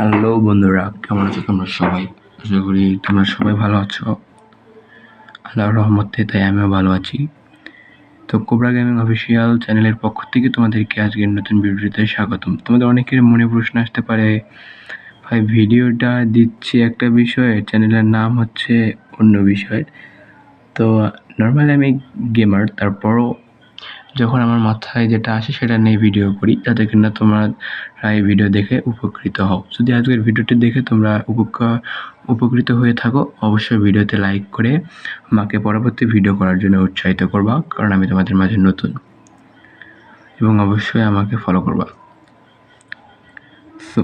Hello বন্ধুরা, কেমন আছো তোমরা সবাই? আশা করি তোমরা সবাই ভালো আছো। আল্লাহর রহমতে তাই আমিও ভালো আছি। তো কোবরা গেমিং অফিসিয়াল চ্যানেলের পক্ষ থেকে তোমাদেরকে আজকের নতুন ভিডিওতে স্বাগতম। তোমাদের অনেকের মনে প্রশ্ন আসতে পারে, ভাই ভিডিওটা দিচ্ছি একটা বিষয়ে, চ্যানেলের নাম হচ্ছে অন্য বিষয়ের। তো নর্মালি আমি গেমার, তারপরও যখন আমার মাথায় যেটা আসে সেটা নিয়ে ভিডিও করি, যাতে কিনা তোমরা এই ভিডিও দেখে উপকৃত হও। যদি আজকের ভিডিওটি দেখে তোমরা উপকৃত হয়ে থাকো, অবশ্যই ভিডিওতে লাইক করে আমাকে পরবর্তী ভিডিও করার জন্য উৎসাহিত করবা, কারণ আমি তোমাদের মাঝে নতুন, এবং অবশ্যই আমাকে ফলো করবা। সো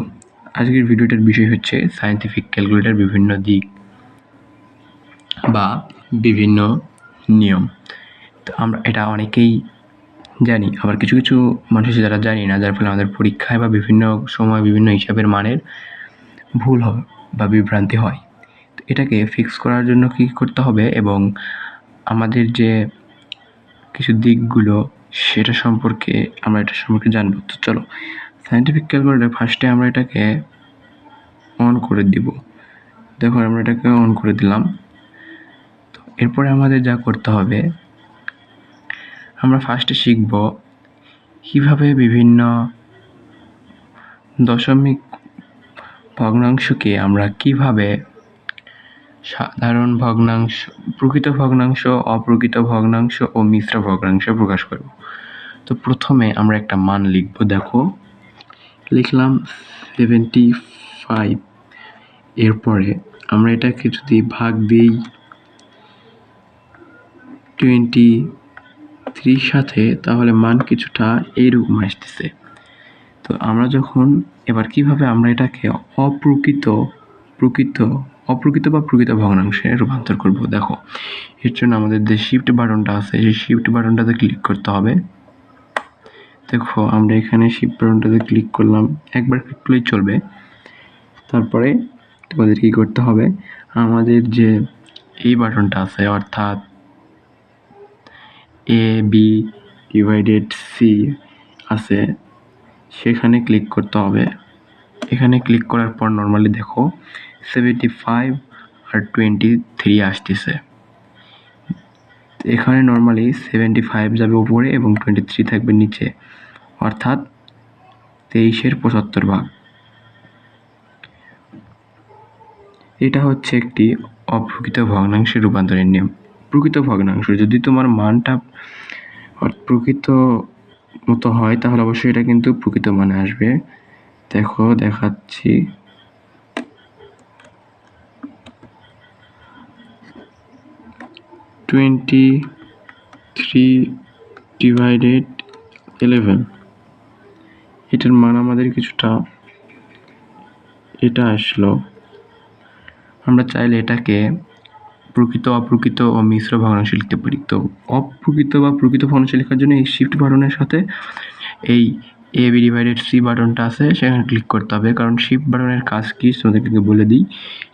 আজকের ভিডিওটার বিষয় হচ্ছে সায়েন্টিফিক ক্যালকুলেটর বিভিন্ন দিক বা বিভিন্ন নিয়ম। তো আমরা এটা অনেকেই জানি, আবার কিছু কিছু মানুষ যারা জানি না, যার ফলে আমাদের পরীক্ষায় বা বিভিন্ন সময় বিভিন্ন হিসাবের মানের ভুল হয় বা বিভ্রান্তি হয়। তো এটাকে ফিক্স করার জন্য কী করতে হবে এবং আমাদের যে কিছু দিকগুলো সেটা সম্পর্কে জানবো। তো চলো, সায়েন্টিফিক ক্যালকুলেটর ফার্স্টে আমরা এটাকে অন করে দিব। দেখো আমরা এটাকে অন করে দিলাম। তো এরপরে আমাদের যা করতে হবে, আমরা ফার্স্টে শিখব কীভাবে বিভিন্ন দশমিক ভগ্নাংশকে আমরা কিভাবে সাধারণ ভগ্নাংশ, প্রকৃত ভগ্নাংশ, অপ্রকৃত ভগ্নাংশ ও মিশ্র ভগ্নাংশ প্রকাশ করব। তো প্রথমে আমরা একটা মান লিখব। দেখো লিখলাম 75। এরপরে আমরা এটাকে যদি ভাগ দিই 23 সাথে, তাহলে মান কিছুটা এইরকম আসতেছে। তো আমরা যখন এবার কিভাবে আমরা এটাকে অপ্রকৃত বা প্রকৃত ভগ্নাংশে রূপান্তর করব, দেখো এর জন্য আমাদের যে শিফট বাটনটা আছে সেই শিফট বাটনটাতে ক্লিক করতে হবে। দেখো আমরা এখানে শিফট বাটনটাতে ক্লিক করলাম, একবার ক্লিক করলেই চলবে। তারপরে তোমাদের কি করতে হবে, আমাদের যে এই বাটনটা আছে অর্থাৎ A/B/C আছে সেখানে ক্লিক করতে হবে। এখানে ক্লিক করার পর নর্মালি দেখো 75 আর 23 আসতেছে। এখানে নর্মালি 75 যাবে উপরে এবং 23 থাকবে নিচে, অর্থাৎ 23-এর 75 ভাগ। এটা হচ্ছে একটি অপ্রকৃত ভগ্নাংশে রূপান্তরের নিয়ম। প্রকৃত ভগ্নাংশ যদি তোমার মানটা প্রকৃত মতো হয়, তাহলে অবশ্যই এটা কিন্তু প্রকৃত মানে আসবে। দেখো দেখাচ্ছি, 23/11 এটার মান আমাদের কিছুটা এটা আসলো। আমরা চাইলে এটাকে প্রকৃত, অপ্রকৃত ও মিশ্র ভগ্নাংশে লিখতে পারি। তো অপ্রকৃত বা প্রকৃত ভগ্নাংশে লেখার জন্য এই শিফট বাটনের সাথে এই A/B/C বাটনটা আছে সেখানে ক্লিক করতে হবে, কারণ শিফট বাটনের কাজ কি তোমাদেরকে বলে দিই।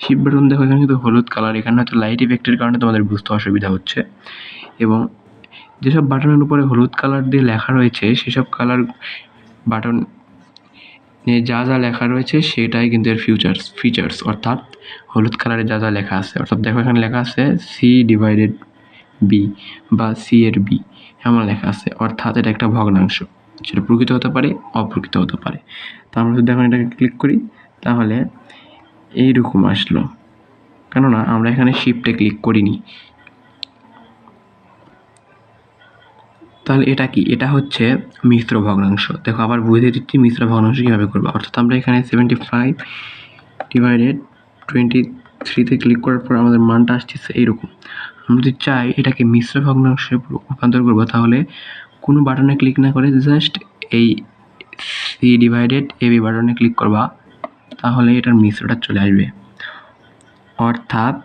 শিফট বাটন দেখো এখানে কিন্তু হলুদ কালার, এখানে হয়তো লাইট ইফেক্টের কারণে তোমাদের বুঝতে অসুবিধা হচ্ছে। এবং যেসব বাটনের উপরে হলুদ কালার দিয়ে লেখা রয়েছে সেসব কালার বাটন যা যা লেখা রয়েছে সেটাই কিন্তু এর ফিচার্স, অর্থাৎ হলুদ কালারে যা যা লেখা আছে, অর্থাৎ দেখো এখানে লেখা আছে C/B বা C/B এমন লেখা আছে, অর্থাৎ এটা একটা ভগ্নাংশ। সেটা প্রকৃত হতে পারে, অপ্রকৃত হতে পারে। তো আমরা যদি এখন এটাকে ক্লিক করি তাহলে এইরকম আসলো, কেননা আমরা এখানে শিফটে ক্লিক করিনি। তাহলে এটা কি? এটা হচ্ছে মিশ্র ভগ্নাংশ। দেখো আবার বুঝিয়ে দিচ্ছি মিশ্র ভগ্নাংশ কীভাবে করবো। অর্থাৎ আমরা এখানে 75/23 ক্লিক করার পর আমাদের মানটা আসতেছে এইরকম। আমরা যদি চাই এটাকে মিশ্র ভগ্নাংশে রূপান্তর করবো, তাহলে কোনো বাটনে ক্লিক না করে জাস্ট এই C/AB বাটনে ক্লিক করবা, তাহলে এটার মিশ্রটা চলে আসবে। অর্থাৎ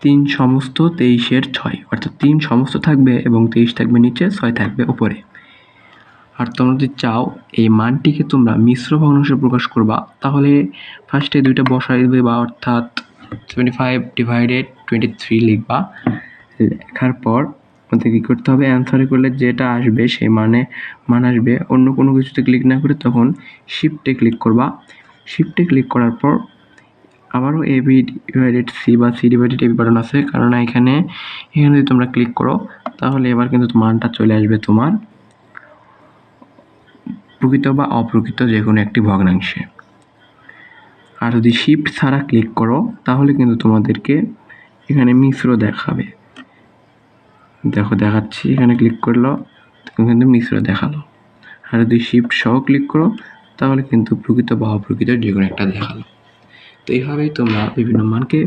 3 সমস্ত 23-এর 6, অর্থাৎ 3 সমস্ত থাকবে এবং 23 থাকবে নিচে, 6 থাকবে উপরে। আর তোমরা যদি চাও এই মানটিকে তোমরা মিশ্র ভগ্নাংশে প্রকাশ করবা, তাহলে ফার্স্টে দুইটা বসাই দেবে, বা অর্থাৎ 75/23 লিখবা। লেখার পর আমাদের কী করতে হবে, অ্যান্সারে করলে যেটা আসবে সেই মান আসবে। অন্য কোনো কিছুতে ক্লিক না করে তখন শিফটে ক্লিক করবা। শিফটে ক্লিক করার পর আবারও এ বি ডিভাইডেড সি বা C divided A B button আছে, কারণ এখানে যদি তোমরা ক্লিক করো তাহলে এবার কিন্তু মানটা চলে আসবে তোমার প্রকৃত বা অপ্রকৃত যে কোনো একটি ভগ্নাংশে। আর যদি শিফট ছাড়া ক্লিক করো তাহলে কিন্তু তোমাদেরকে এখানে মিশ্র দেখাবে। দেখো দেখাচ্ছি, এখানে ক্লিক করলো তখন কিন্তু মিশ্র দেখালো। আর যদি শিফট সহ ক্লিক করো তাহলে কিন্তু প্রকৃত বা অপ্রকৃত যে কোনো একটা দেখালো। তো এইভাবেই তোমরা বিভিন্ন মানকে,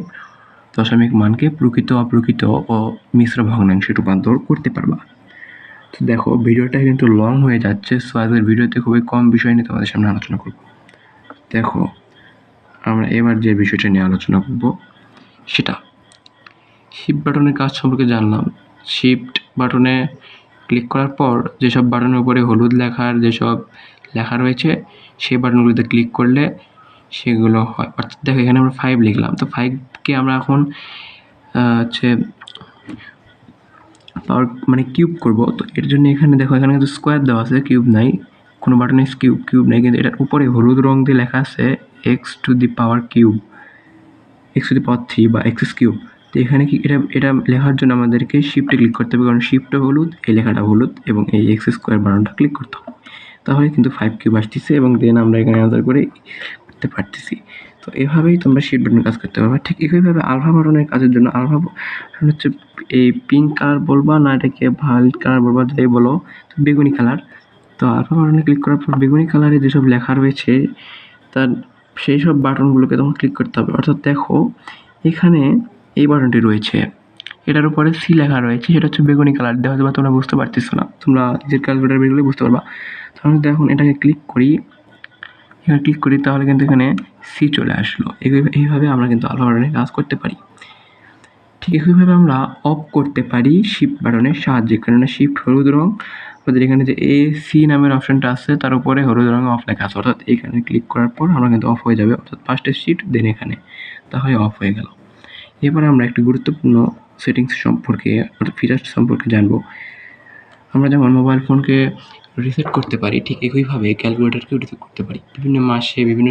দশমিক মানকে প্রকৃত অপ্রকৃত ও মিশ্র ভগ্নাংশে রূপান্তর করতে পারবা। তো দেখো ভিডিওটা কিন্তু লং হয়ে যাচ্ছে, সো আজকের ভিডিওতে খুবই কম বিষয় নিয়ে তোমাদের সামনে আলোচনা করব। দেখো আমরা এবার যে বিষয়টা নিয়ে আলোচনা করব সেটা শিফট বাটনের কাজ সম্পর্কে জানলাম। শিফট বাটনে ক্লিক করার পর যেসব বাটনের উপরে হলুদ যেসব লেখা রয়েছে সেই বাটনগুলোতে ক্লিক করলে সেগুলো হয়। অর্থাৎ দেখো এখানে আমরা 5 লিখলাম, তো 5কে আমরা এখন হচ্ছে পাওয়ার মানে কিউব করব। তো এর জন্য এখানে দেখো এখানে কিন্তু স্কোয়ার দেওয়া আছে, কিউব নাই, কোনো বাটনে কিউব নাই, কিন্তু এটার উপরে হলুদ রং দিয়ে লেখা আছে এক্স টু দি পাওয়ার 3 বা এক্স কিউব। তো এখানে কি এটা লেখার জন্য আমাদেরকে শিফটে ক্লিক করতে হবে, কারণ শিফটও হলুদ, এই লেখাটা হলুদ, এবং এই এক্স স্কোয়ার বাটনটা ক্লিক করতে হবে, তাহলে কিন্তু 5 কিউব আসতেছে এবং দেন আমরা এখানে অ্যান্সার করে করতে পারতেছি। তো এভাবেই তোমরা শিফট বাটনের কাজ করতে পারবে। ঠিক একইভাবে আলফা বাটনের কাজের জন্য আলফা বাটন হচ্ছে এই পিঙ্ক কালার বলবা না এটাকে ভায়োলেট কালার বলবা, যাই বলো, তো বেগুনি কালার। তো আলফা বাটনে ক্লিক করার পর বেগুনি কালারে যেসব লেখা রয়েছে তার সেই সব বাটনগুলোকে তখন ক্লিক করতে হবে। অর্থাৎ দেখো এখানে এই বাটনটি রয়েছে, এটার উপরে সি লেখা রয়েছে, সেটা হচ্ছে বেগুনি কালার দেওয়া, বা তোমরা বুঝতে পারতেছো না, তোমরা নিজের ক্যালকুলেটার বের করলে বুঝতে পারবা। তাহলে এখন এটাকে ক্লিক করি, এখানে ক্লিক করি তাহলে কিন্তু এখানে সি চলে আসলো। এইভাবে আমরা কিন্তু আলফা বাটনে কাজ করতে পারি। ঠিক একইভাবে আমরা অফ করতে পারি শিফট বাটনের সাহায্যে, কারণ শিফট হলুদ রং, আমাদের এখানে যে এ সি নামের অপশনটা আছে তার উপরে হলুদ রঙে অফ লেখা আছে, অর্থাৎ এখানে ক্লিক করার পর আমরা কিন্তু অফ হয়ে যাবে, অর্থাৎ ফার্স্টে শিফট দেন এখানে, তাহলে অফ হয়ে গেল। এবার আমরা একটি গুরুত্বপূর্ণ সেটিংস সম্পর্কে অর্থাৎ ফিচার্স সম্পর্কে জানবো। আমরা যেমন মোবাইল ফোনকে রিসেট করতে পারি, ঠিক একইভাবে ক্যালকুলেটরকেও রিসেট করতে পারি। বিভিন্ন মাসে বিভিন্ন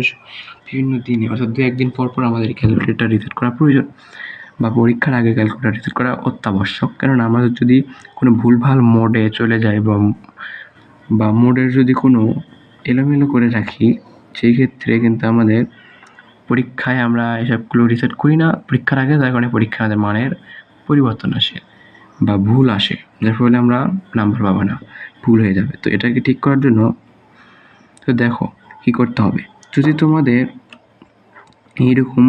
দিনে, অর্থাৎ 2-1 দিন পর আমাদের ক্যালকুলেটর রিসেট করা প্রয়োজন, বা পরীক্ষার আগে ক্যালকুলেটর রিসেট করা অত্যাবশ্যক। কারণ আমাদের যদি কোনো ভুলভাল মোডে চলে যায় বা মোডের যদি কোনো এলোমেলো করে রাখি, সেই ক্ষেত্রে কিন্তু আমাদের পরীক্ষায় আমরা এসবগুলো রিসেট করি না পরীক্ষার আগে, যার কারণে পরীক্ষায় আমাদের মানের পরিবর্তন আসে বা ভুল আসে, যার ফলে আমরা নাম্বার পাবো না, ভুল হয়ে যাবে। তো এটাকে ঠিক করার জন্য তো দেখো কী করতে হবে। যদি তোমাদের এইরকম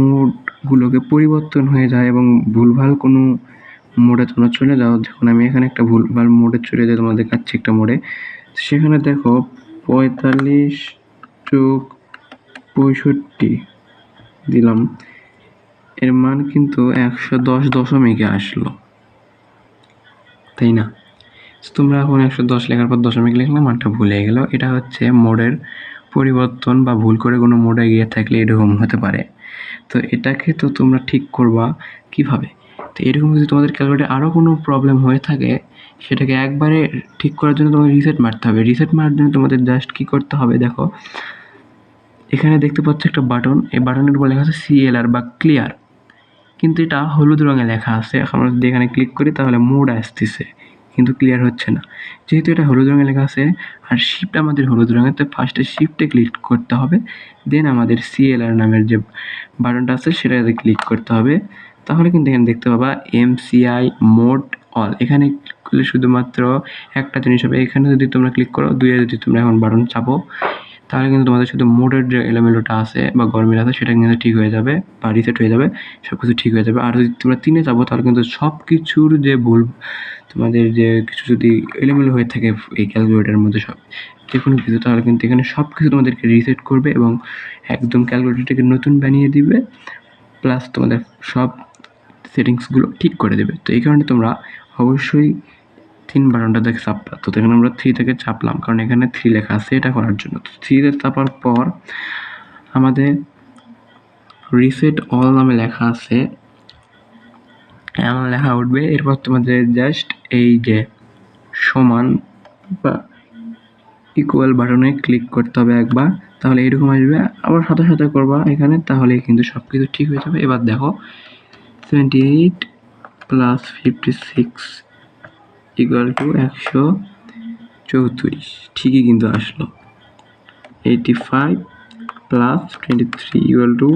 মোডগুলোকে পরিবর্তন হয়ে যায় এবং ভুলভাল কোনো মোডে তোমরা চলে যাও, যখন আমি এখানে একটা ভুলভাল মোডে চলে যাই, তোমাদের দেখাচ্ছি একটা মোডে, সেখানে দেখো 45+65 দিলাম, এর মান কিন্তু 110 দশমিকে আসলো, তাই না? তোমরা এখন 110 লেখার পর দশমিক লিখলে মানটা ভুল হয়ে গেল। এটা হচ্ছে মোডের পরিবর্তন, বা ভুল করে কোনো মোডে গিয়ে থাকলে এরকম হতে পারে। তো এটাকে তো তোমরা ঠিক করবা কিভাবে? তো এরকম যদি তোমাদের ক্যালকুলেটরে আরও কোনো প্রবলেম হয়ে থাকে, সেটাকে একবারে ঠিক করার জন্য তোমাকে রিসেট মারতে হবে। রিসেট মারার জন্য তোমাদের জাস্ট কী করতে হবে, দেখো এখানে দেখতে পাচ্ছ একটা বাটন, এই বাটনের উপর লেখা আছে CLR বা ক্লিয়ার, কিন্তু এটা হলুদ রঙে লেখা আছে। এখন আমরা যদি এখানে ক্লিক করি তাহলে মোড আসতেছে, কিন্তু ক্লিয়ার হচ্ছে না, যেহেতু এটা হলুদ রঙে লেখা আছে আর শিফট আমাদের হলুদ রঙের, তো ফার্স্টে শিফটে ক্লিক করতে হবে, দেন আমাদের CLR নামের যে বাটনটা আছে সেটাতে ক্লিক করতে হবে। তাহলে কিন্তু এখানে দেখতে পাবা MCI মোড অল, এখানে ক্লিক করলে শুধুমাত্র একটা জিনিস হবে। এখানে যদি তোমরা ক্লিক করো, দুইয়ে যদি তোমরা এখন বাটন চাপো, তাহলে কিন্তু তোমাদের শুধু মোডের যে এলোমেলোটা আছে বা গরমিল আছে সেটা কিন্তু ঠিক হয়ে যাবে বা রিসেট হয়ে যাবে, সব কিছু ঠিক হয়ে যাবে। আর যদি তোমরা 3-এ যাবো তাহলে কিন্তু সব কিছুর যে ভুল, তোমাদের যে কিছু যদি এলোমেলো হয়ে থাকে এই ক্যালকুলেটরের মধ্যে সব যে কোনো কিছু, তাহলে কিন্তু এখানে সব কিছু তোমাদেরকে রিসেট করবে এবং একদম ক্যালকুলেটরটাকে নতুন বানিয়ে দিবে, প্লাস তোমাদের সব সেটিংসগুলো ঠিক করে দেবে। তো এই কারণে তোমরা অবশ্যই 3 বাটনটা দেখে চাপবা। তো এখানে আমরা 3 থেকে চাপলাম, কারণ এখানে 3 লেখা আছে এটা করার জন্য। তো 3 তে চাপার পর আমাদের রিসেট অল নামে লেখা আছে, এমন লেখা উঠবে। এরপর তোমাদের জাস্ট এই যে সমান বা ইকুয়াল বাটনে ক্লিক করতে হবে একবার, তাহলে এরকম আসবে। আবার সাথে সাথে করবা এখানে, তাহলে কিন্তু সব কিছু ঠিক হয়ে যাবে। এবার দেখো 78 প্লাস 56 ইকুয়াল টু 134, ঠিকই কিন্তু আসলো। 85 প্লাস 23 ইকুয়াল টু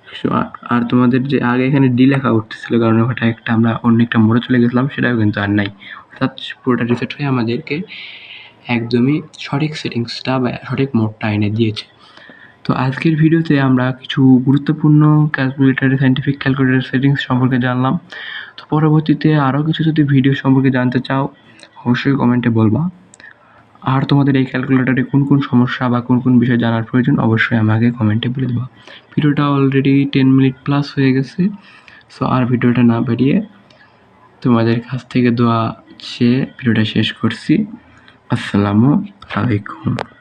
108। আর তোমাদের যে আগে এখানে ডি লেখা উঠতেছিল, কারণ ওটা একটা আমরা অন্য একটা মোড়ে চলে গেছিলাম, সেটাও কিন্তু আর নাই। অর্থাৎ পুরোটা রিসেট হয়ে আমাদেরকে একদমই সঠিক সেটিংসটা বা সঠিক মোডটা এনে দিয়েছে। তো আজকের ভিডিওতে আমরা কিছু গুরুত্বপূর্ণ সায়েন্টিফিক ক্যালকুলেটর সেটিংস সম্পর্কে জানলাম। তো পরবর্তীতে আরও কিছু যদি ভিডিও সম্পর্কে জানতে চাও, অবশ্যই কমেন্টে বলবা। আর তোমাদের এই ক্যালকুলেটরে কোন কোন সমস্যা বা কোন কোন বিষয় জানার প্রয়োজন, অবশ্যই আমাকে কমেন্টে বলে দেবা। ভিডিওটা অলরেডি 10 মিনিট প্লাস হয়ে গেছে। সো আর ভিডিওটা না বাড়িয়ে তোমাদের কাছ থেকে দোয়া চেয়ে ভিডিওটা শেষ করছি। আসসালামু আলাইকুম।